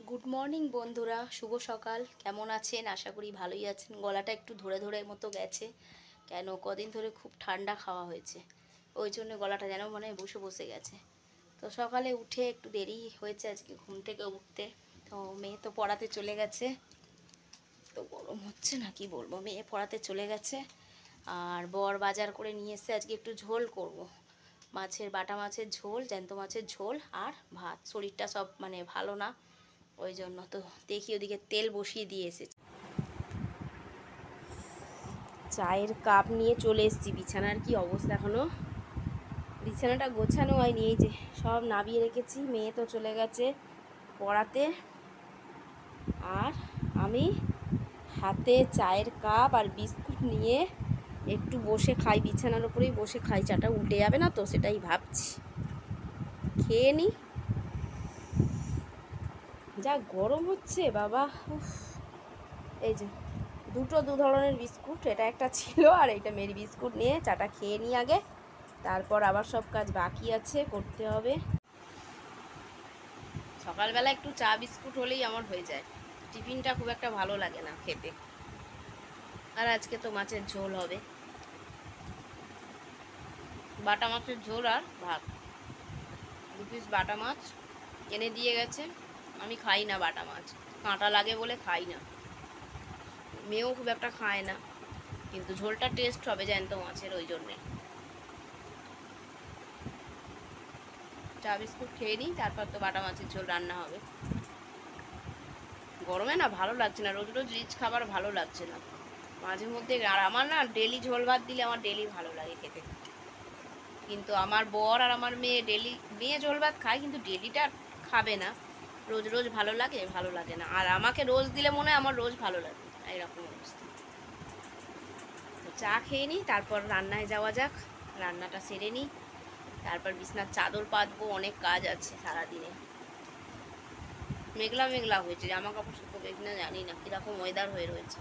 Good morning বন্ধুরা, শুভ সকাল। কেমন আছেন? আশা করি ভালোই আছেন। গলাটা একটু ধরে ধরে মতো গেছে, কেন কদিন ধরে খুব ঠান্ডা খাওয়া হয়েছে, ওই জন্য গলাটা যেন মনে হয় বসে বসে গেছে। তো সকালে উঠে একটু দেরি হয়েছে আজকে ঘুম থেকে উঠতে। তো মেয়ে তো পড়াতে চলে গেছে, তো গরম হচ্ছে না কি বলবো, মেয়ে পড়াতে চলে গেছে। আর বর বাজার করে নিয়ে এসে আজকে একটু ঝোল করব, মাছের বাটা মাছের ঝোল, জ্যান্ত মাছের ঝোল আর ভাত। শরীরটা সব মানে ভালো না, ওই জন্য তো দেখি ওদিকে তেল বসিয়ে দিয়ে এসেছি। চায়ের কাপ নিয়ে চলে এসেছি। বিছানার কি অবস্থা, এখনো বিছানাটা গোছানো হয়নি। এই যে সব নামিয়ে রেখেছি, মেয়ে তো চলে গেছে পড়াতে, আর আমি হাতে চায়ের কাপ আর বিস্কুট নিয়ে একটু বসে খাই, বিছানার উপরেই বসে খাই। চাটা উল্টে যাবে না তো, সেটাই ভাবছি। খেয়ে নি, যা গরম হচ্ছে বাবা। এই যে দু ধরনের বিস্কুট, এটা একটা ছিল আর এটা মেরি বিস্কুট নিয়ে চাটা খেয়ে নিই আগে, তারপর আবার সব কাজ বাকি আছে করতে হবে। সকালবেলা একটু চা বিস্কুট হলেই আমার হয়ে যায়, টিফিনটা খুব একটা ভালো লাগে না খেতে। আর আজকে তো মাছের ঝোল হবে, বাটা মাছের ঝোল আর ভাত। 2 পিস বাটা মাছ এনে দিয়ে গেছে, আমি খাই না বাটা মাছ, কাঁটা লাগে বলে খাই না। মেয়েও খুব একটা খায় না, কিন্তু ঝোলটা টেস্ট হবে জ্যান্ত মাছের, ওই জন্যে। চা বিস্কুট খেয়ে নিই, তারপর তো বাটা মাছের ঝোল রান্না হবে। গরমে না ভালো লাগছে না, রোজ রোজ রিচ খাবার ভালো লাগছে না, মাঝে মধ্যে। আর আমার না ডেলি ঝোল ভাত দিলে আমার ডেলি ভালো লাগে খেতে, কিন্তু আমার বর আর আমার মেয়ে ডেলি, মেয়ে ঝোল ভাত খায় কিন্তু ডেলিটা খাবে না। রোজ রোজ ভালো লাগে, ভালো লাগে না। আর আমাকে রোজ দিলে মনে হয় আমার রোজ ভালো লাগে, এরকম অবস্থা। তো চা খেয়ে নিই, তারপর রান্নায় যাওয়া যাক, রান্নাটা সেরে নিই, তারপর বিছনার চাদর পাতবো, অনেক কাজ আছে সারাদিনে। মেঘলা মেঘলা হয়েছে, জামা কাপড় শুকোবে কিনা জানি না, কিরকম ওয়েদার হয়ে রয়েছে।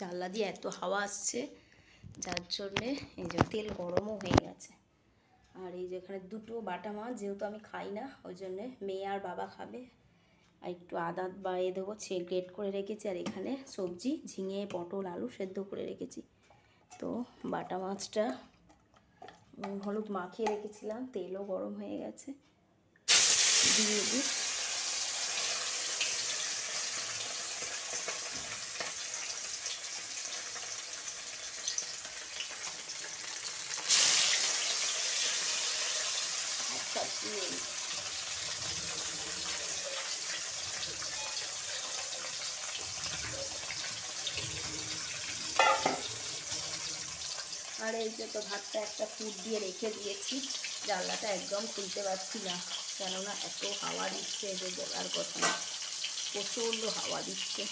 জানলা দিয়ে এত হাওয়া আসছে, যার জন্যে এই যে তেল গরমও হয়ে গেছে। আর এই যে এখানে 2টো বাটা মাছ, যেহেতু আমি খাই না ওই জন্যে মেয়ে আর বাবা খাবে। আর একটু আদা বাড়িয়ে দেবো, গ্রেট করে রেখেছি। আর এখানে সবজি ঝিঙে পটল আলু সেদ্ধ করে রেখেছি। তো বাটা মাছটা হলুদ মাখিয়ে রেখেছিলাম, তেলও গরম হয়ে গেছে, দিয়ে দিই। সবজি নেই, আর এই যে তো ভাতটা একটা ফুট দিয়ে রেখে দিয়েছি। জানলাটা একদম খুলতে পারছি না, কেননা এত হাওয়া দিচ্ছে যে বলার কথা না, প্রচণ্ড হাওয়া দিচ্ছে।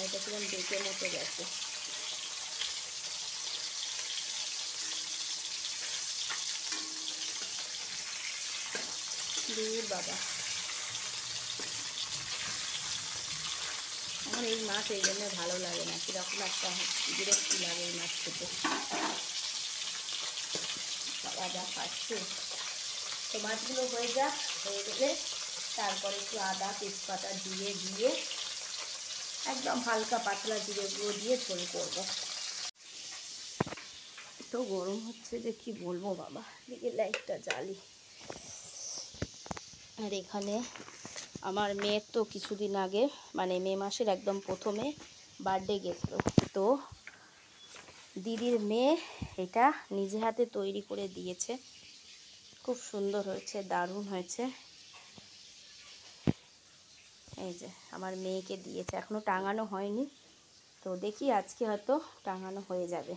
এটা কিরকম ডেকে মতো গেছে। দূর বাবা, আমার এই মাছ এই জন্য ভালো লাগে না, কীরকম একটা বিরক্তি লাগে এই মাছ খেতে। বাবা যা খাচ্ছে। তো মাছগুলো হয়ে যাক, হয়ে গেলে তারপরে একটু আদা তেজপাতা দিয়ে দিয়ে একদম হালকা পাতলা জিরে গুঁড়ো দিয়ে ঝোল করবো। তো গরম হচ্ছে যে কি বলবো বাবা, দিকে লাইটটা জ্বালি। আর এখানে আমার মেয়ের তো কিছুদিন আগে, মানে মে মাসের একদম প্রথমে বার্থডে গেছিলো। তো দিদির মেয়ে এটা নিজে হাতে তৈরি করে দিয়েছে, খুব সুন্দর হয়েছে, দারুণ হয়েছে। এই যে আমার মেয়েকে দিয়েছে, এখনও টাঙানো হয়নি, তো দেখি আজকে হয়তো টাঙানো হয়ে যাবে।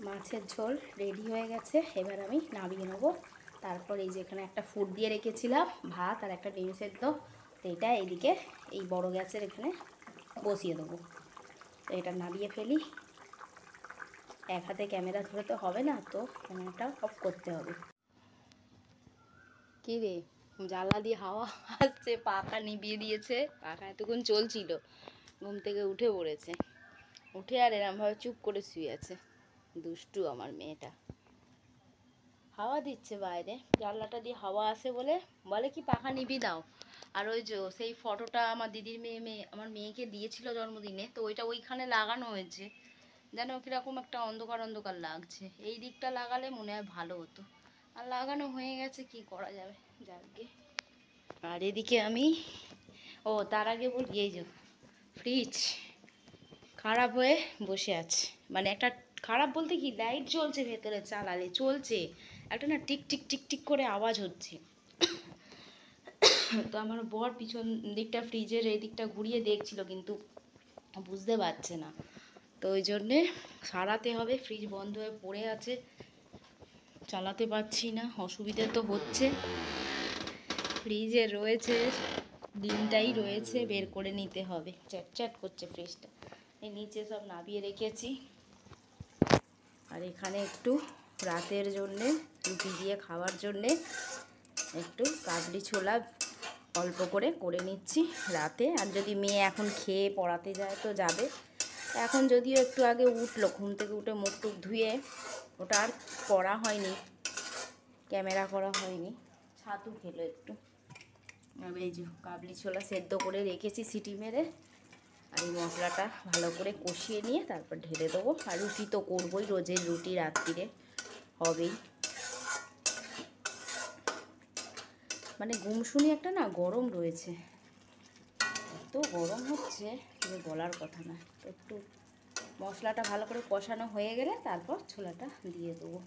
মাছের ঝোল রেডি হয়ে গেছে, এবার আমি নামিয়ে নেবো। তারপর এই যে এখানে একটা ফুট দিয়ে রেখেছিলাম ভাত আর একটা ডিম সেদ্ধ, তো এটা এইদিকে এই বড় গ্যাসের এখানে বসিয়ে দেবো। তো এটা নামিয়ে ফেলি, এক হাতে ক্যামেরা ধরে তো হবে না, তো ক্যামেরাটা অফ করতে হবে। কী রে, জানলা দিয়ে হাওয়া আসছে, পাখা নিভিয়ে দিয়েছে, পাখা এতক্ষণ চলছিল, ঘুম থেকে উঠে পড়েছে, উঠে আর এরমভাবে চুপ করে শুয়ে আছে। দুষ্টু আমার মেয়েটা। হাওয়া দিচ্ছে বাইরে, জানলাটা দিয়ে হাওয়া আসে বলে বলে কি পাখা নিভি দাও। আর ওই যে সেই ফটোটা আমার দিদির আমার মেয়েকে দিয়েছিল জন্মদিনে, তো ওইটা ওইখানে লাগানো হয়েছে, যেন কিরকম একটা অন্ধকার অন্ধকার লাগছে। এই দিকটা লাগালে মনে হয় ভালো হতো, আর লাগানো হয়ে গেছে, কি করা যাবে, যাকে। আর এদিকে আমি, ও তার আগে বলি, এই যে ফ্রিজ খারাপ হয়ে বসে আছে, মানে একটা খারাপ বলতে কি, লাইট জ্বলছে ভেতরে, চালালে চলছে, একটা না টিক টিক টিক টিক করে আওয়াজ হচ্ছে। তো আমার বর পিছন দিকটা ফ্রিজের এই দিকটা ঘুরিয়ে দেখছিল, কিন্তু বুঝতে পারছে না, তো ওই জন্যে সারাতে হবে। ফ্রিজ বন্ধ হয়ে পড়ে আছে, চালাতে পারছি না, অসুবিধে তো হচ্ছে। ফ্রিজে রয়েছে, ডিমটাই রয়েছে, বের করে নিতে হবে। চ্যাট চ্যাট করছে ফ্রিজটা। এই নিচে সব নামিয়ে রেখেছি, আর এখানে একটু রাতের জন্যে রুটি দিয়ে খাওয়ার জন্যে একটু কাবলি ছোলা অল্প করে করে নিচ্ছি রাতে। আর যদি মেয়ে এখন খেয়ে পড়াতে যায় তো যাবে, এখন যদিও একটু আগে উঠলো, ঘুম থেকে উঠে মুখ টুক ধুয়ে, ওটা আর করা হয়নি, ক্যামেরা করা হয়নি, ছাতু খেলো একটু। আর এই যে কাবলি ছোলা সেদ্ধ করে রেখেছি সিটি মেরে, আর এই মশলাটা ভালো করে কষিয়ে নিয়ে তারপর ঢেলে দেবো। আর রুটি তো করবোই, রোজের রুটি রাত্রিরে হবেই। মানে গুমসুনি একটা না গরম রয়েছে, এত গরম হচ্ছে যে বলার কথা না। তো একটু মশলাটা ভালো করে কষানো হয়ে গেলে তারপর ছোলাটা দিয়ে দেবো।